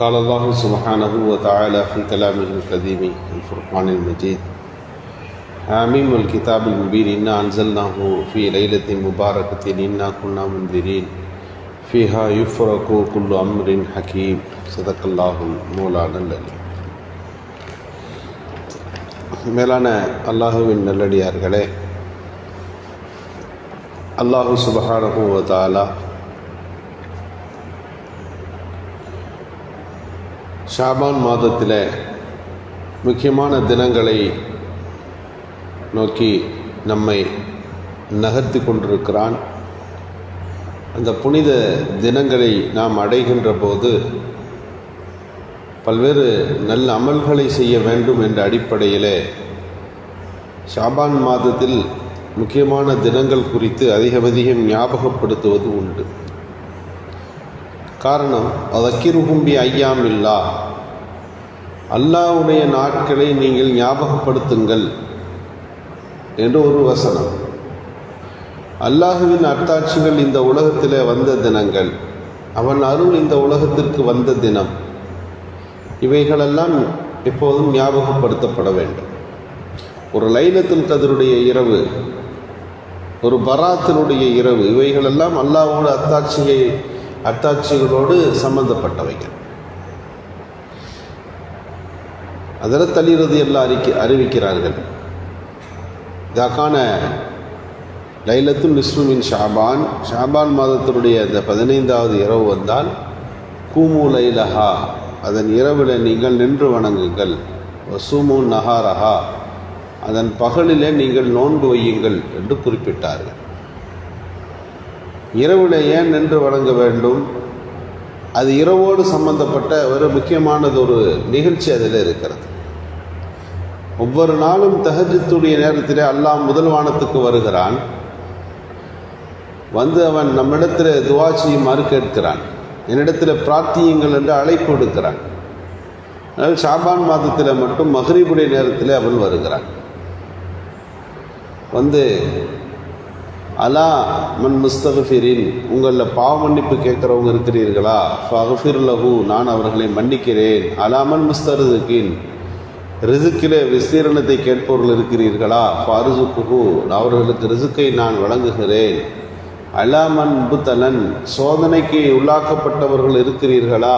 قال الله سبحانه وتعالى في كلامه القديم الفرقان المجيد حاميم والكتاب المبين إنا أنزلناه في ليلة مباركة إنا كنا منذرين فيها يفرق كل أمر حكيم صدق الله مولانا العليم. மேலான அல்லாஹுவின் நல்லடியார்களே, அல்லாஹு சுப்ஹானஹு வ தஆலா ஷாபான் மாதத்தில் முக்கியமான தினங்களை நோக்கி நம்மை நகர்த்தி கொண்டிருக்கிறான். அந்த புனித தினங்களை நாம் அடைகின்ற போது பல்வேறு நல்ல அமல்களை செய்ய வேண்டும் என்ற அடிப்படையில் ஷாபான் மாதத்தில் முக்கியமான தினங்கள் குறித்து அதிகம் ஞாபகப்படுத்துவது உண்டு. காரணம், அதக்கிருஹும் பி ஐயாமில்லா, அல்லாஹ்வுடைய நாட்களை நீங்கள் ஞாபகப்படுத்துங்கள் என்று ஒரு வசனம். அல்லாஹுவின் அத்தாட்சிகள் இந்த உலகத்தில் வந்த தினங்கள், அவன் அருள் இந்த உலகத்திற்கு வந்த தினம், இவைகளெல்லாம் எப்போதும் ஞாபகப்படுத்தப்பட வேண்டும். ஒரு லைலத்துல் கத்ருடைய இரவு, ஒரு பராத்தினுடைய இரவு, இவைகளெல்லாம் அல்லாஹ்வோட அத்தாட்சிகளோடு சம்பந்தப்பட்டவைகள். ஹஜ்ரத் அலி ரலியல்லாஹு அறிவிக்கிறார்கள், இதற்கான லைலத்துல் நிஸ்ஃபு மின் ஷாபான், ஷாபான் மாதத்தினுடைய அந்த 15வது இரவு வந்தால் கூமு லைலஹா, அதன் இரவில் நீங்கள் நின்று வணங்குங்கள், வசூமு நஹாரஹா, அதன் பகலிலே நீங்கள் நோன்பு வையுங்கள் என்று குறிப்பிட்டார்கள். இரவில் ஏன் நின்று வணங்க வேண்டும்? அது இரவோடு சம்பந்தப்பட்ட ஒரு முக்கியமானதொரு நிகழ்ச்சி அதில் இருக்கிறது. ஒவ்வொரு நாளும் தஹஜ்ஜுடைய நேரத்திலே அல்லாஹ் முதல் வானத்துக்கு வருகிறான். வந்து அவன் நம்மிடத்தில் துஆ செய்யுமாறு கேட்கிறான், என்னிடத்தில் பிரார்த்தியுங்கள் என்று அழைப்பு விடுக்கிறான். அதனால் ஷாபான் மாதத்தில் மட்டும் மக்ரிபுடைய நேரத்தில் அவன் வருகிறான். வந்து அலா மன் முஸ்தக்ஃபிரின், உங்களில் பாவ மன்னிப்பு கேட்குறவங்க இருக்கிறீர்களா? ஃபக்ஃபிர் லஹு, நான் அவர்களை மன்னிக்கிறேன். அலா மன் முஸ்தர்ஸிகின், ரிசுக்கிலே விஸ்தீரணத்தை கேட்பவர்கள் இருக்கிறீர்களா? ஃபாரிசுக்குஹு, அவர்களுக்கு ரிசுக்கை நான் வழங்குகிறேன். அலாமன் புத்தலன், சோதனைக்கு உள்ளாக்கப்பட்டவர்கள் இருக்கிறீர்களா?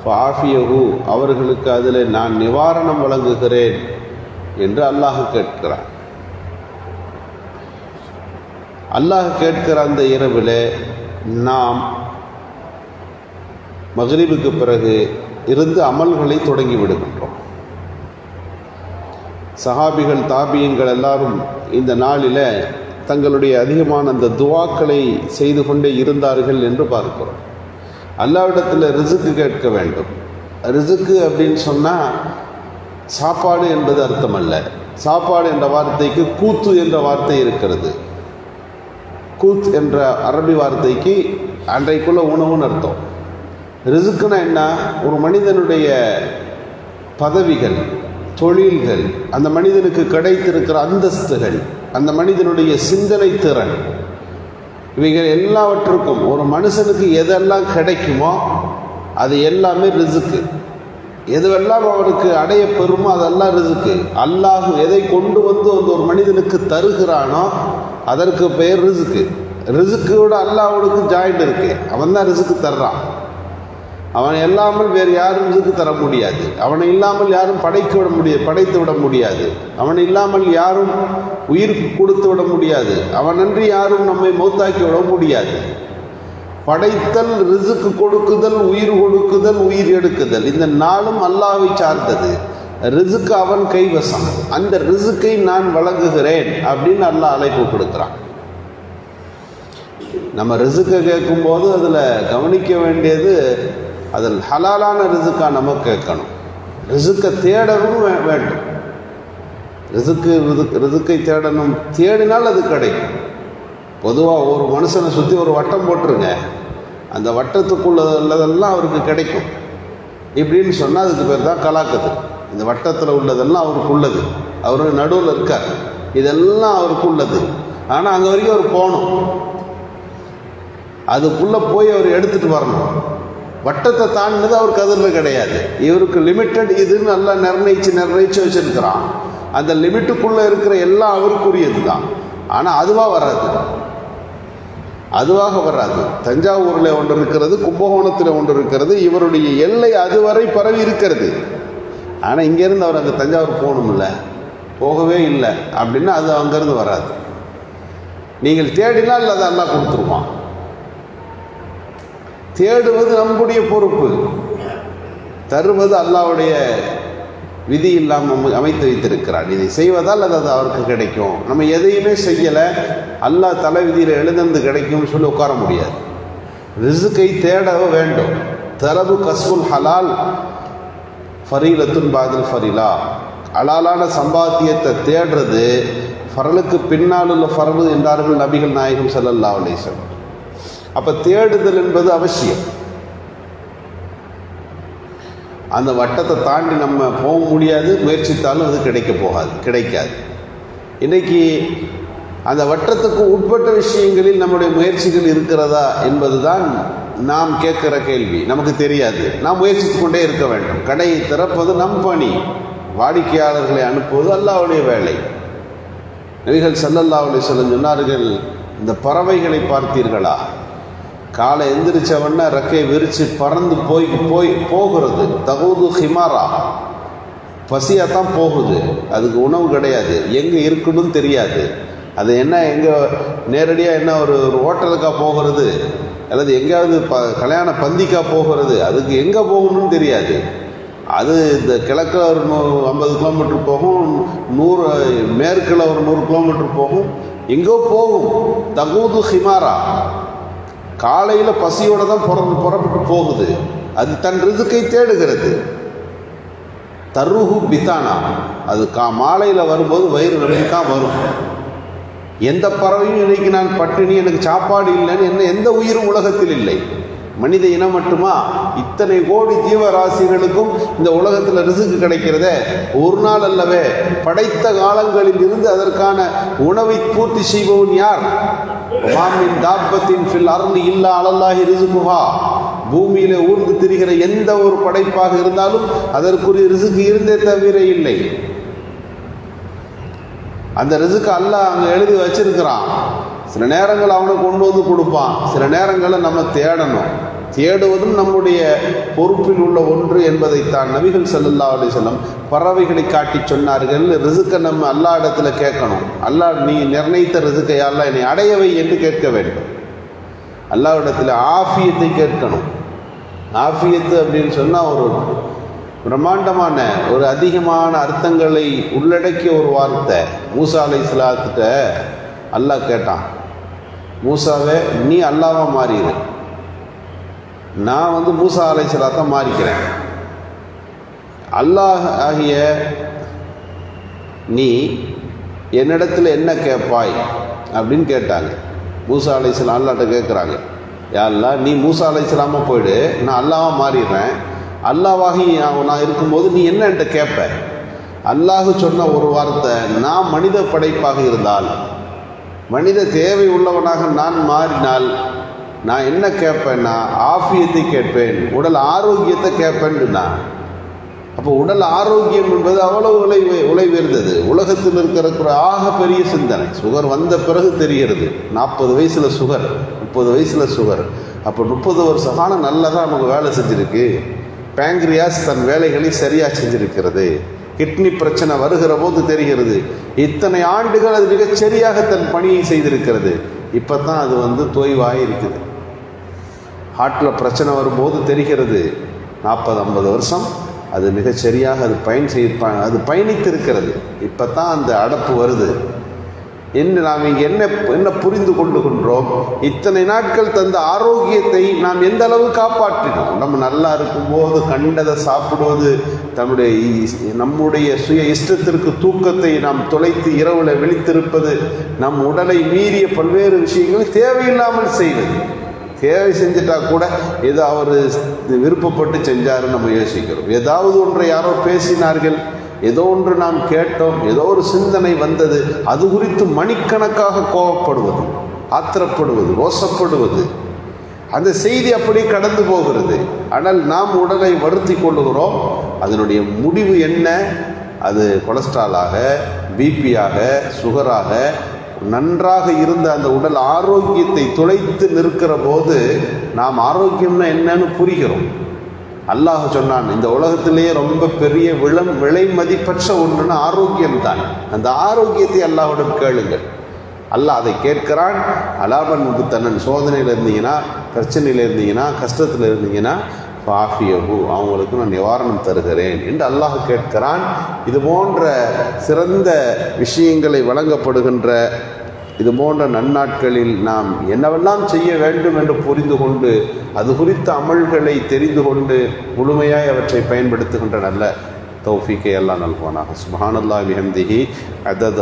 ஃபாஃபியஹு, அவர்களுக்கு அதில் நான் நிவாரணம் வழங்குகிறேன் என்று அல்லாஹ் கேட்கிறான். அல்லாஹ் கேட்கிற அந்த இரவில் நாம் மக்ரிபுக்கு பிறகு இருந்து அமல்களை தொடங்கி விடுகின்றோம். சஹாபிகள், தாபியங்கள் எல்லாரும் இந்த நாளில் தங்களுடைய அதிகமான அந்த துவாக்களை செய்து கொண்டே இருந்தார்கள் என்று பார்க்கிறோம். அல்லாஹ்விடத்தில் ரிசுக்கு கேட்க வேண்டும். ரிசுக்கு அப்படின்னு சொன்னால் சாப்பாடு என்பது அர்த்தம் அல்ல. சாப்பாடு என்ற வார்த்தைக்கு கூத்து என்ற வார்த்தை இருக்கிறது. கூத் என்ற அரபி வார்த்தைக்கு அன்றைக்குள்ள உணவுன்னு அர்த்தம். ரிசுக்குன்னா என்ன? ஒரு மனிதனுடைய பதவிகள், தொழில்கள், அந்த மனிதனுக்கு கிடைத்திருக்கிற அந்தஸ்துகள், அந்த மனிதனுடைய சிந்தனை திறன், இவைகள் எல்லாவற்றுக்கும் ஒரு மனுஷனுக்கு எதெல்லாம் கிடைக்குமோ அது எல்லாமே ரிசுக்கு. எதுவெல்லாம் அவருக்கு அடைய பெறுமோ அதெல்லாம் ரிசுக்கு. அல்லாஹ் எதை கொண்டு வந்து அந்த ஒரு மனிதனுக்கு தருகிறானோ அதற்கு பெயர் ரிசுக்கு. ரிசுக்கோட அல்லாஹ்வுக்கு ஜாயிண்ட் இருக்கு. அவன் தான் ரிசுக்கு தர்றான். அவன் இல்லாமல் வேறு யாரும் ரிசுக்கு தர முடியாது. அவனை இல்லாமல் யாரும் படைத்து விட முடியாது. அவன் இல்லாமல் யாரும் உயிர் கொடுத்து விட முடியாது. அவனன்றி யாரும் நம்மை மௌத்தாக்கி விட முடியாது. படைத்தல், ரிசுக்கு கொடுக்குதல், உயிர் கொடுக்குதல், உயிர் எடுக்குதல், இந்த நாளும் அல்லாஹ்வை சார்ந்தது. ரிசுக்கு அவன் கைவசம். அந்த ரிசுக்கை நான் வழங்குகிறேன் அப்படின்னு அல்லாஹ் அழைப்பு கொடுக்குறான். நம்ம ரிசுக்கை கேட்கும்போது அதில் கவனிக்க வேண்டியது, அதில் ஹலாலான ரிசுக்கா நம்ம கேட்கணும். ரிசுக்கை தேடவும் வேண்டும். ரிசுக்கை தேடணும். தேடினால் அது கிடைக்கும். பொதுவாக ஒரு மனுஷனை சுற்றி ஒரு வட்டம் போட்டுருங்க, அந்த வட்டத்துக்குள்ளதெல்லாம் அவருக்கு கிடைக்கும். இப்படின்னு சொன்னால் அதுக்கு பேர் தான் கலாக்கத்து. இந்த வட்டத்தில் உள்ளதெல்லாம் அவருக்கு உள்ளது. அவர் நடுவில் இருக்கார், இதெல்லாம் அவருக்கு உள்ளது. ஆனால் அங்கே வரைக்கும் அவர் போகணும். அதுக்குள்ளே போய் அவர் எடுத்துகிட்டு வரணும். வட்டத்தை தாண்டினது அவர் கதிரில் கிடையாது. இவருக்கு லிமிட்டட் இதுன்னு நல்லா நிர்ணயிச்சு வச்சிருக்கிறான். அந்த லிமிட்டுக்குள்ளே இருக்கிற எல்லாம் அவருக்குரியது தான். ஆனால் அதுவாக வராது. தஞ்சாவூரில் ஒன்று இருக்கிறது, கும்பகோணத்தில் ஒன்று இருக்கிறது. இவருடைய எல்லை அதுவரை பரவி இருக்கிறது. ஆனால் இங்கேருந்து அவர் அந்த தஞ்சாவூர் போகணும்ல, போகவே இல்லை அப்படின்னா அது அங்கேருந்து வராது. நீங்கள் தேடினால் அதை அல்லாஹ் கொடுத்துருவான். தேடுவது நம்முடைய பொறுப்பு, தருவது அல்லாஹ்வுடைய விதி இல்லாமல் அமைத்து வைத்திருக்கிறார். இதை செய்வதால் அது அவருக்கு கிடைக்கும். நம்ம எதையுமே செய்யலை, அல்லாஹ் தலை விதியில் எழுந்தது கிடைக்கும்னு சொல்லி உட்கார முடியாது. ரிசுக்கை தேட வேண்டும். தரபு கஸ்புல் ஹலால் ஃபரீலத்துன் பாதில் ஃபரீலா. ஹலாலான சம்பாத்தியத்தை தேடுறது ஃபரலுக்கு பின்னால் உள்ள ஃபரலு என்றார்கள் நபிகள் நாயகம் ஸல்லல்லாஹு அலைஹி வஸல்லம். அப்போ தேடுதல் என்பது அவசியம். அந்த வட்டத்தை தாண்டி நம்ம போக முடியாது, முயற்சித்தாலும் அது கிடைக்காது. இன்றைக்கி அந்த வட்டத்துக்கு உட்பட்ட விஷயங்களில் நம்முடைய முயற்சிகள் இருக்கிறதா என்பது தான் நாம் கேட்குற கேள்வி. நமக்கு தெரியாது, நாம் முயற்சித்து கொண்டே இருக்க வேண்டும். கடையை திறப்பது நம் பணி, வாடிக்கையாளர்களை அனுப்புவது அல்லாஹ்வுடைய வேலை. நபிகள் ஸல்லல்லாஹு அலைஹி வஸல்லம் சொன்னார்கள், இந்த பறவைகளை பார்த்தீர்களா? காலை எந்திரிச்சவொன்னே ரெக்கையை விரித்து பறந்து போகிறது. தகூது ஹிமாரா, பசியாகத்தான் போகுது. அதுக்கு உணவு கிடையாது, எங்கே இருக்குன்னு தெரியாது. அது என்ன, எங்கே நேரடியாக என்ன ஒரு ஹோட்டலுக்காக போகிறது அல்லது எங்கேயாவது கல்யாண பந்திக்கா போகிறது, அதுக்கு எங்கே போகணும்னு தெரியாது. அது இந்த கிழக்கில் ஒரு 50 கிலோமீட்டர் போகும், மேற்கில் ஒரு 100 கிலோமீட்டர் போகும், எங்கோ போகும். தகூது ஹிமாரா, காலையில் பசியோடு தான் புறப்பட்டு போகுது. அது தன் ரிசுக்கை தேடுகிறது. தருஹு பித்தானா, அது மாலையில் வரும்போது வயிறு நம்பித்தான் வரும். எந்த பறவையும் இன்னைக்கு நான் பட்டினி, எனக்கு சாப்பாடு இல்லைன்னு எந்த உயிரும் உலகத்தில் இல்லை. மனித இனம் மட்டுமா? இத்தனை கோடி ஜீவராசிகளுக்கும் இந்த உலகத்தில் ரிசுக்கு கிடைக்கிறதே ஒரு நாள் அல்லவே. படைத்த காலங்களில் இருந்து அதற்கான உணவை பூர்த்தி செய்பவன் யார்? மாமின் தாப்பத்தின் ஃபில் அர்லி இல்லா அலல்லாஹி ரிசுகுஹா. பூமியிலே ஊர்ந்து திரிகிற எந்த ஒரு படைப்பாக இருந்தாலும் அதற்குரிய ரிசுக்கு இருந்தே தவிர இல்லை. அந்த ரிசுக்கு அல்லாஹ் அங்கே எழுதி வச்சிருக்கிறான். சில நேரங்கள் அவனை கொண்டு வந்து கொடுப்பான், சில நேரங்களில் நம்ம தேடணும். தேடுவதும் நம்முடைய பொறுப்பில் உள்ள ஒன்று என்பதைத்தான் நபிகள் ஸல்லல்லாஹு அலைஹி வஸல்லம் பறவைகளை காட்டி சொன்னார்கள். ரிசுக்கை நம்ம அல்லாஹ் இடத்துல கேட்கணும். அல்லாஹ் நீ நிர்ணயித்த ரிசுக்கை அல்லாஹ் என்னை அடையவை என்று கேட்க வேண்டும். அல்லாஹ் இடத்துல ஆஃபியத்தை கேட்கணும். ஆஃபியத்து அப்படின்னு சொன்னால் ஒரு பிரம்மாண்டமான ஒரு அதிகமான அர்த்தங்களை உள்ளடக்கிய ஒரு வார்த்தை. மூசா அலைஹிஸ்ஸலாத்துட்ட அல்லாஹ் கேட்டான், மூசாவே நீ அல்லாஹ்வா மாறிடு, நான் மூசா அலைஹிஸ்ஸலாத்தை மாறிக்கிறேன். அல்லாஹ் ஆகிய நீ என்னிடத்தில் என்ன கேட்பாய் அப்படின்னு கேட்டாங்க. மூசா அலைஹிஸ்ஸலாம் அல்லாஹ்ட்ட கேட்குறாங்க, யா அல்லாஹ் நீ மூசா அலைஹிஸ்ஸலாமா போயிடு, நான் அல்லாஹ்வா மாறிடுறேன். அல்லாஹ்வாகி நான் இருக்கும்போது நீ என்ன என்கிட்ட கேட்ப? அல்லாஹ் சொன்ன ஒரு வார்த்தை, நான் மனித படைப்பாக இருந்தால், மனித தேவை உள்ளவனாக நான் மாறினால் நான் என்ன கேட்பேன்னா ஆஃபியத்தை கேட்பேன், உடல் ஆரோக்கியத்தை கேட்பேன்னா. அப்போ உடல் ஆரோக்கியம் என்பது அவ்வளவு உழைவிருந்தது. உலகத்தில் இருக்கிற ஆக பெரிய சிந்தனை. சுகர் வந்த பிறகு தெரிகிறது. 40 வயசில் சுகர், 30 வயசில் சுகர். அப்போ 30 வருஷ காலம் நல்லதாக நமக்கு வேலை செஞ்சுருக்கு. பேங்க்ரியாஸ் தன் வேலைகளை சரியாக செஞ்சிருக்கிறது. கிட்னி பிரச்சனை வருகிற போது தெரிகிறது. இத்தனை ஆண்டுகள் அது மிகச் சரியாக தன் பணியை செய்திருக்கிறது. இப்போ தான் அது தொய்வாக இருக்குது. ஹார்ட்டில் பிரச்சனை வரும்போது தெரிகிறது. 40-50 வருஷம் அது மிகச்சரியாக அது பயணித்திருக்கிறது. இப்போ தான் அந்த அடப்பு வருது என்று நாம் இங்கே என்ன புரிந்து கொள்ளுகின்றோம்? இத்தனை நாட்கள் தந்த ஆரோக்கியத்தை நாம் எந்த அளவு காப்பாற்றினோம்? நம்ம நல்லா இருக்கும்போது கண்டதை சாப்பிடுவது, நம்முடைய சுய இஷ்டத்திற்கு தூக்கத்தை நாம் தொலைத்து இரவில் விழித்திருப்பது, நம் உடலை மீறிய பல்வேறு விஷயங்களை தேவையில்லாமல் செய்வது. தேவை செஞ்சுட்டா கூட ஏதோ அவர் விருப்பப்பட்டு செஞ்சாருன்னு நம்ம யோசிக்கிறோம். ஏதாவது ஒன்றை யாரோ பேசினார்கள், ஏதோ ஒன்று நாம் கேட்டோம், ஏதோ ஒரு சிந்தனை வந்தது, அது குறித்து மணிக்கணக்காக கோபப்படுவது, ஆத்திரப்படுவது, ரோசப்படுவது. அந்த செய்தி அப்படி கடந்து போகிறது. ஆனால் நாம் உடலை வருத்தி கொள்ளுகிறோம். அதனுடைய முடிவு என்ன? அது கொலஸ்ட்ராலாக, பிபியாக, சுகராக, நன்றாக இருந்த அந்த உடல் ஆரோக்கியத்தை துளைத்து நிற்கிற போது நாம் ஆரோக்கியம்னா என்னன்னு புரிகிறோம். அல்லாஹ் சொன்னான், இந்த உலகத்திலேயே ரொம்ப பெரிய விலை மதிப்பற்ற ஒன்றுன்னு ஆரோக்கியம்தான். அந்த ஆரோக்கியத்தை அல்லாஹ்விடம் கேளுங்கள். அல்லாஹ் அதை கேட்கிறான். அலாபன் முகுத்தனன், சோதனையில் இருந்தீங்கன்னா, பிரச்சனையில் இருந்தீங்கன்னா, கஷ்டத்தில் இருந்தீங்கன்னா, பாஃபியபு, அவங்களுக்கு நான் நிவாரணம் தருகிறேன் என்று அல்லாஹ் கேட்கிறான். இது போன்ற சிறந்த விஷயங்களை வழங்கப்படுகின்ற இது போன்ற நன்னாட்களில் நாம் என்னவெல்லாம் செய்ய வேண்டும் என்று புரிந்து கொண்டு அது குறித்த அமல்களை தெரிந்து கொண்டு முழுமையாய் அவற்றை பயன்படுத்துகின்ற நல்ல தௌஃபீக்கை அல்லாஹ் நல்குவானாக. சுப்ஹானல்லாஹி வபிஹம்திஹி அதத